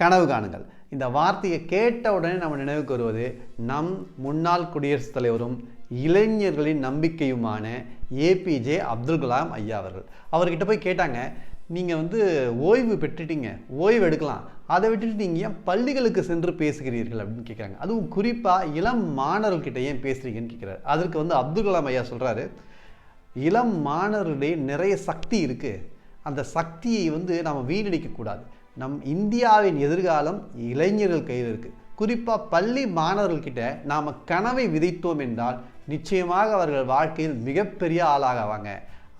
கனவு காணுங்கள். இந்த வார்த்தையை கேட்ட உடனே நம்ம நினைவுக்கு வருவது நம் முன்னாள் குடியரசுத் தலைவரும் இளைஞர்களின் நம்பிக்கையுமான ஏபிஜே அப்துல் கலாம் ஐயா அவர்கள். அவர்கிட்ட போய் கேட்டாங்க, நீங்கள் ஓய்வு பெற்றுட்டீங்க, ஓய்வு எடுக்கலாம், அதை விட்டுட்டு நீங்கள் ஏன் பள்ளிகளுக்கு சென்று பேசுகிறீர்கள் அப்படின்னு கேட்குறாங்க. அதுவும் குறிப்பாக இளம் மாணவர்கிட்ட ஏன் பேசுகிறீங்கன்னு கேட்குறாரு. அதற்கு அப்துல் கலாம் ஐயா சொல்கிறாரு, இளம் மாணவர்களிடையே நிறைய சக்தி இருக்குது, அந்த சக்தியை நாம் வீணடிக்கக்கூடாது. நம் இந்தியாவின் எதிர்காலம் இளைஞர்கள் கையில் இருக்குது. குறிப்பாக பள்ளி மாணவர்கள்கிட்ட நாம் கனவை விதைத்தோம் என்றால் நிச்சயமாக அவர்கள் வாழ்க்கையில் மிகப்பெரிய ஆளாகுவாங்க.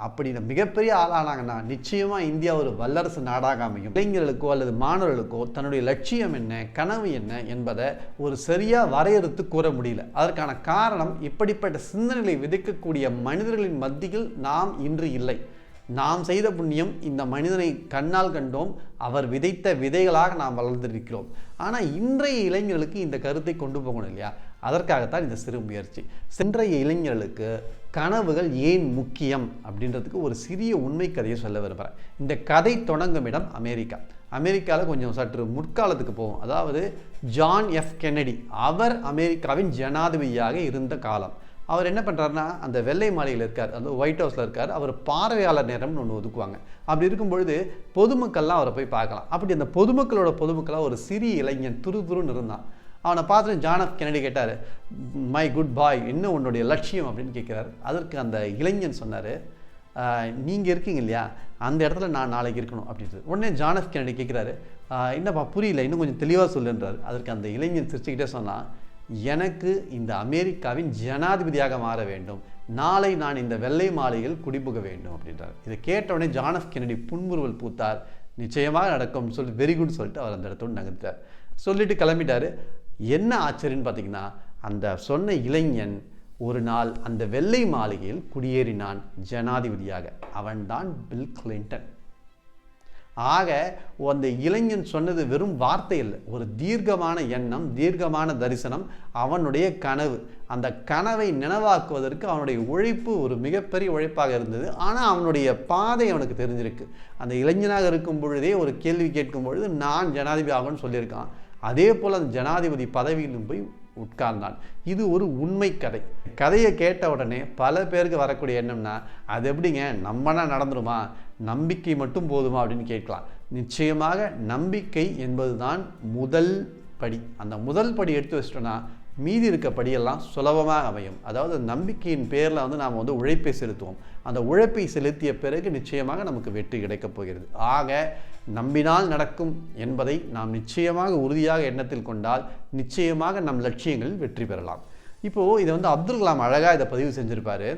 அப்படி மிகப்பெரிய ஆளானாங்கன்னா நிச்சயமாக இந்தியா ஒரு வல்லரசு நாடாக அமையும். இளைஞர்களுக்கோ அல்லது மாணவர்களுக்கோ தன்னுடைய லட்சியம் என்ன, கனவு என்ன என்பதை ஒரு சரியாக வரையறுத்து கூற முடியல. அதற்கான காரணம் இப்படிப்பட்ட சிந்தனைகளை விதைக்கக்கூடிய மனிதர்களின் மத்தியில் நாம் இன்று இல்லை. நாம் செய்த புண்ணியம் இந்த மனிதனை கண்ணால் கண்டோம், அவர் விதைத்த விதைகளாக நாம் வளர்ந்திருக்கிறோம். ஆனால் இன்றைய இளைஞர்களுக்கு இந்த கருத்தை கொண்டு போகணும் இல்லையா? அதற்காகத்தான் இந்த சிறு முயற்சி. இன்றைய இளைஞர்களுக்கு கனவுகள் ஏன் முக்கியம் அப்படின்றதுக்கு ஒரு சிறிய உண்மை கதையை சொல்ல விரும்புகிறேன். இந்த கதை தொடங்கும் இடம் அமெரிக்கா. அமெரிக்காவில் கொஞ்சம் சற்று முற்காலத்துக்கு போவோம். அதாவது ஜான் எஃப் கென்னடி அவர் அமெரிக்காவின் ஜனாதிபதியாக இருந்த காலம். அவர் என்ன பண்ணுறாருன்னா, அந்த வெள்ளை மாளிகையில் இருக்கார், அந்த ஒயிட் ஹவுஸில் இருக்கார். அவர் பார்வையாளர் நேரம்னு ஒன்று ஒதுக்குவாங்க. அப்படி இருக்கும்பொழுது பொதுமக்கள்லாம் அவரை போய் பார்க்கலாம். அப்படி அந்த பொதுமக்களாக ஒரு சிறிய இளைஞன் துருன்னு இருந்தான். அவனை பார்த்துட்டு ஜான் எஃப் கென்னடி கேட்டார், மை குட் பாய், என்ன உன்னுடைய லட்சியம் அப்படின்னு கேட்குறாரு. அதற்கு அந்த இளைஞன் சொன்னார், நீங்கள் இருக்கீங்க இல்லையா, அந்த இடத்துல நான் நாளைக்கு இருக்கணும் அப்படின்றது. உடனே ஜான் எஃப் கென்னடி கேட்குறாரு, என்னப்பா புரியல, இன்னும் கொஞ்சம் தெளிவாக சொல்லுன்றார். அதற்கு அந்த இளைஞன் சிரிச்சுக்கிட்டே சொன்னான், எனக்கு இந்த அமெரிக்காவின் ஜனாதிபதியாக மாற வேண்டும், நாளை நான் இந்த வெள்ளை மாளிகையில் குடிபுக வேண்டும் அப்படின்றார். இதை கேட்டவுடனே ஜான் எஃப் கென்னடி புன்முறுவல் பூத்தார். நிச்சயமாக நடக்கும் சொல்லி வெரி குட் சொல்லிட்டு அவர் அந்த இடத்தோடு நகர்த்தார். சொல்லிட்டு கிளம்பிட்டார். என்ன ஆச்சரியன்னு பார்த்தீங்கன்னா, அந்த சொன்ன இளைஞன் ஒரு நாள் அந்த வெள்ளை மாளிகையில் குடியேறினான் ஜனாதிபதியாக. அவன்தான் பில் கிளின்டன். ஆக அந்த இளைஞன் சொன்னது வெறும் வார்த்தை இல்லை, ஒரு தீர்க்கமான எண்ணம், தீர்க்கமான தரிசனம், அவனுடைய கனவு. அந்த கனவை நினைவாக்குவதற்கு அவனுடைய உழைப்பு ஒரு மிகப்பெரிய உழைப்பாக இருந்தது. ஆனால் அவனுடைய பாதை அவனுக்கு தெரிஞ்சிருக்கு. அந்த இளைஞனாக இருக்கும் பொழுதே ஒரு கேள்வி கேட்கும் பொழுது நான் ஜனாதிபதி ஆகணும்னு சொல்லியிருக்கான். அதே போல் அந்த ஜனாதிபதி பதவியிலும் போய் உட்கார்ந்தான். இது ஒரு உண்மை கதை. கதையை கேட்ட உடனே பல பேருக்கு வரக்கூடிய எண்ணம்னா, அது எப்படிங்க நம்மனா நடந்துருமா, நம்பிக்கை மட்டும் போதுமா அப்படின்னு கேட்கலாம். நிச்சயமாக நம்பிக்கை என்பதுதான் முதல் படி. அந்த முதல் படி எடுத்து வச்சிட்டோன்னா மீதி இருக்க படியெல்லாம் சுலபமாக அமையும். அதாவது நம்பிக்கையின் பேரில் நாம் உழைப்பை செலுத்துவோம். அந்த உழைப்பை செலுத்திய பிறகு நிச்சயமாக நமக்கு வெற்றி கிடைக்கப் போகிறது. ஆக நம்பினால் நடக்கும் என்பதை நாம் நிச்சயமாக உறுதியாக எண்ணத்தில் கொண்டால் நிச்சயமாக நம் லட்சியங்களில் வெற்றி பெறலாம். இப்போது இதை அப்துல் கலாம் அழகாக இதை பதிவு செஞ்சுருப்பார்.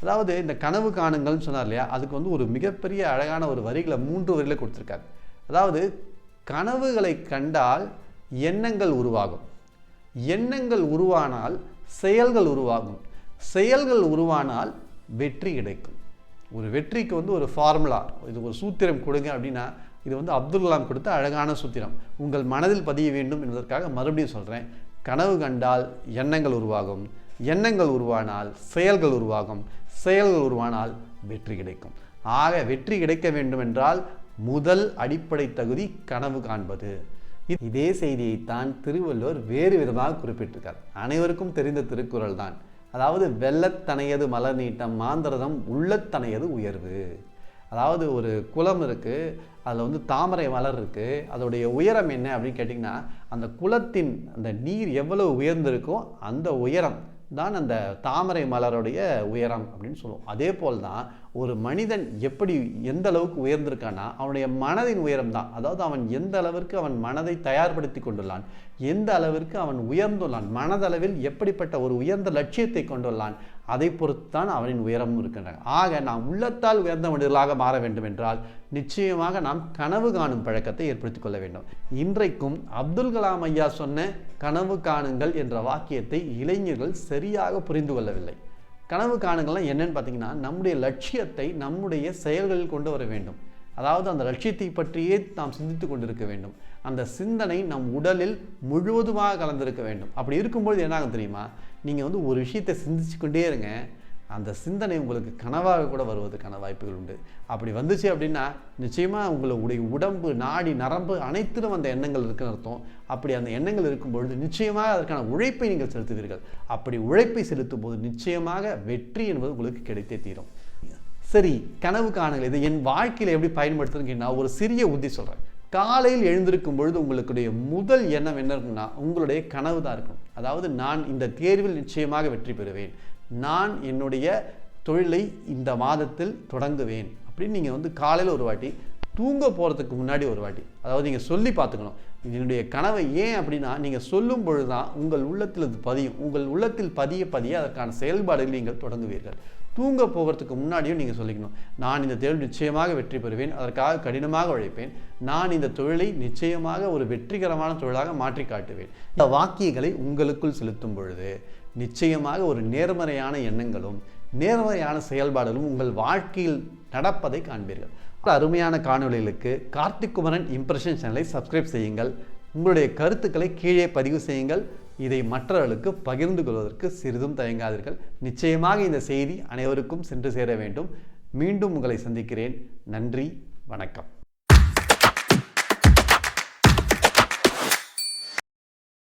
அதாவது இந்த கனவு காணுங்கள்னு சொன்னார் இல்லையா, அதுக்கு ஒரு மிகப்பெரிய அழகான ஒரு வரிகளை 3 வரிகளை கொடுத்துருக்காரு. அதாவது கனவுகளை கண்டால் எண்ணங்கள் உருவாகும், எண்ணங்கள் உருவானால் செயல்கள் உருவாகும், செயல்கள் உருவானால் வெற்றி கிடைக்கும். ஒரு வெற்றிக்கு ஒரு ஃபார்முலா, இது ஒரு சூத்திரம் கொடுங்க அப்படின்னா இது அப்துல் கலாம் கொடுத்த அழகான சூத்திரம். உங்கள் மனதில் பதிய வேண்டும் என்பதற்காக மறுபடியும் சொல்கிறேன். கனவு கண்டால் எண்ணங்கள் உருவாகும், எண்ணங்கள் உருவானால் செயல்கள் உருவாகும், செயல்கள் உருவானால் வெற்றி கிடைக்கும். ஆக வெற்றி கிடைக்க வேண்டும் என்றால் முதல் அடிப்படை தகுதி கனவு காண்பது. இதே செய்தியைத்தான் திருவள்ளுவர் வேறு விதமாக குறிப்பிட்டிருக்கார். அனைவருக்கும் தெரிந்த திருக்குறள் தான். அதாவது வெள்ளத்தனையது மலர் நீட்டம், மாந்தரதம் உள்ளத்தனையது உயர்வு. அதாவது ஒரு குளம் இருக்குது, அதில் தாமரை மலர் இருக்குது, அதோடைய உயரம் என்ன அப்படின்னு கேட்டிங்கன்னா, அந்த குளத்தின் அந்த நீர் எவ்வளவு உயர்ந்திருக்கோ அந்த உயரம் தான் அந்த தாமரை மலருடைய உயரம் அப்படின்னு சொல்லுவோம். அதே போல் தான் ஒரு மனிதன் எப்படி எந்த அளவுக்கு உயர்ந்திருக்கான்னா அவனுடைய மனதின் உயரம் தான். அதாவது அவன் எந்த அளவிற்கு அவன் மனதை தயார்படுத்தி கொண்டுள்ளான், எந்த அளவிற்கு அவன் உயர்ந்துள்ளான், மனதளவில் எப்படிப்பட்ட ஒரு உயர்ந்த லட்சியத்தை கொண்டுள்ளான், அதை பொறுத்துத்தான் அவனின் உயரமும் இருக்கின்றன. ஆக நாம் உள்ளத்தால் உயர்ந்த மனிதர்களாக மாற வேண்டும் என்றால் நிச்சயமாக நாம் கனவு காணும் பழக்கத்தை ஏற்படுத்திக் கொள்ள வேண்டும். இன்றைக்கும் அப்துல் கலாம் ஐயா சொன்ன கனவு காணுங்கள் என்ற வாக்கியத்தை இளைஞர்கள் சரியாக புரிந்து கொள்ளவில்லை. கனவு காணுங்கள்லாம் என்னன்னு பார்த்தீங்கன்னா, நம்முடைய லட்சியத்தை நம்முடைய செயல்களில் கொண்டு வர வேண்டும். அதாவது அந்த லட்சியத்தை பற்றியே நாம் சிந்தித்து கொண்டிருக்க வேண்டும். அந்த சிந்தனை நம் உடலில் முழுவதுமாக கலந்திருக்க வேண்டும். அப்படி இருக்கும்போது என்ன ஆகும் தெரியுமா, நீங்கள் ஒரு விஷயத்தை சிந்திச்சு கொண்டே இருங்க, அந்த சிந்தனை உங்களுக்கு கனவாக கூட வருவதற்கான வாய்ப்புகள் உண்டு. அப்படி வந்துச்சு அப்படின்னா நிச்சயமாக உங்களுடைய உடம்பு, நாடி, நரம்பு அனைத்திலும் அந்த எண்ணங்கள் இருக்குன்னு அர்த்தம். அப்படி அந்த எண்ணங்கள் இருக்கும் பொழுது நிச்சயமாக அதற்கான உழைப்பை நீங்கள் செலுத்துவீர்கள். அப்படி உழைப்பை செலுத்தும் போது நிச்சயமாக வெற்றி என்பது உங்களுக்கு கிடைத்தே தீரும். சரி, கனவு காணுங்கள். இதை என் வாழ்க்கையில் எப்படி பயன்படுத்துறதுன்னு நான் ஒரு சிறிய உத்தி சொல்கிறேன். காலையில் எழுந்திருக்கும் பொழுது உங்களுடைய முதல் எண்ணம் என்ன இருக்குன்னா, உங்களுடைய கனவு தான் இருக்கும். அதாவது நான் இந்த தேர்வில் நிச்சயமாக வெற்றி பெறுவேன், நான் என்னுடைய தொழிலை இந்த மாதத்தில் தொடங்குவேன் அப்படின்னு நீங்கள் காலையில் ஒரு வாட்டி, தூங்க போகிறதுக்கு முன்னாடி ஒரு வாட்டி, அதாவது நீங்கள் சொல்லி பார்த்துக்கணும். என்னுடைய கனவை ஏன் அப்படின்னா, நீங்கள் சொல்லும் பொழுது தான் உங்கள் உள்ளத்தில் அது பதியும். உங்கள் உள்ளத்தில் பதிய பதிய அதற்கான செயல்பாடுகளை நீங்கள் தொடங்குவீர்கள். தூங்க போகிறதுக்கு முன்னாடியும் நீங்கள் சொல்லிக்கணும், நான் இந்த தேர்வு நிச்சயமாக வெற்றி பெறுவேன், அதற்காக கடினமாக உழைப்பேன், நான் இந்த தொழிலை நிச்சயமாக ஒரு வெற்றிகரமான தொழிலாக மாற்றி காட்டுவேன். இந்த வாக்கியங்களை உங்களுக்குள் செலுத்தும் பொழுது நிச்சயமாக ஒரு நேர்மறையான எண்ணங்களும் நேர்மறையான செயல்பாடுகளும் உங்கள் வாழ்க்கையில் நடப்பதை காண்பீர்கள். அருமையான காணொளிகளுக்கு கார்த்திக் குமரன் இம்ப்ரெஷன் சேனலை சப்ஸ்கிரைப் செய்யுங்கள். உங்களுடைய கருத்துக்களை கீழே பதிவு செய்யுங்கள். இதை மற்றவர்களுக்கு பகிர்ந்து கொள்வதற்கு சிறிதும் தயங்காதீர்கள். நிச்சயமாக இந்த செய்தி அனைவருக்கும் சென்று சேர வேண்டும். மீண்டும் உங்களை சந்திக்கிறேன். நன்றி, வணக்கம்.